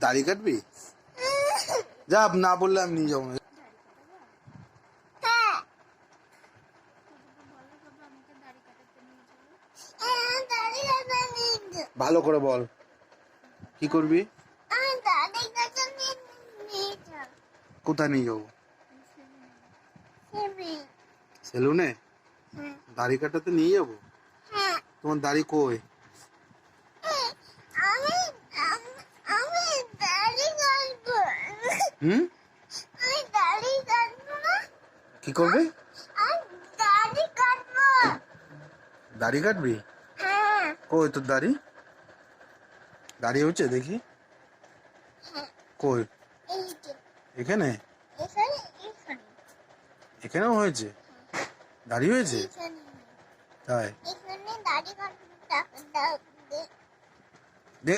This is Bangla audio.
দাড়ি কাটবি? যা, না বললে আমি নিয়ে যাবো না। ভালো করে বল, কি করবি? কোথায় নিয়ে যাবো? সেলুনে? দাড়ি কাটাতে নিয়ে যাবো? তোমার দাড়ি কই? হুম, কি করবি? দাড়ি কাটবি? কই তোর দাড়ি? দাড়ি হচ্ছে দেখি। কই? এখানে? এখানেও হয়েছে? দাড়ি হয়েছে? তাই? দে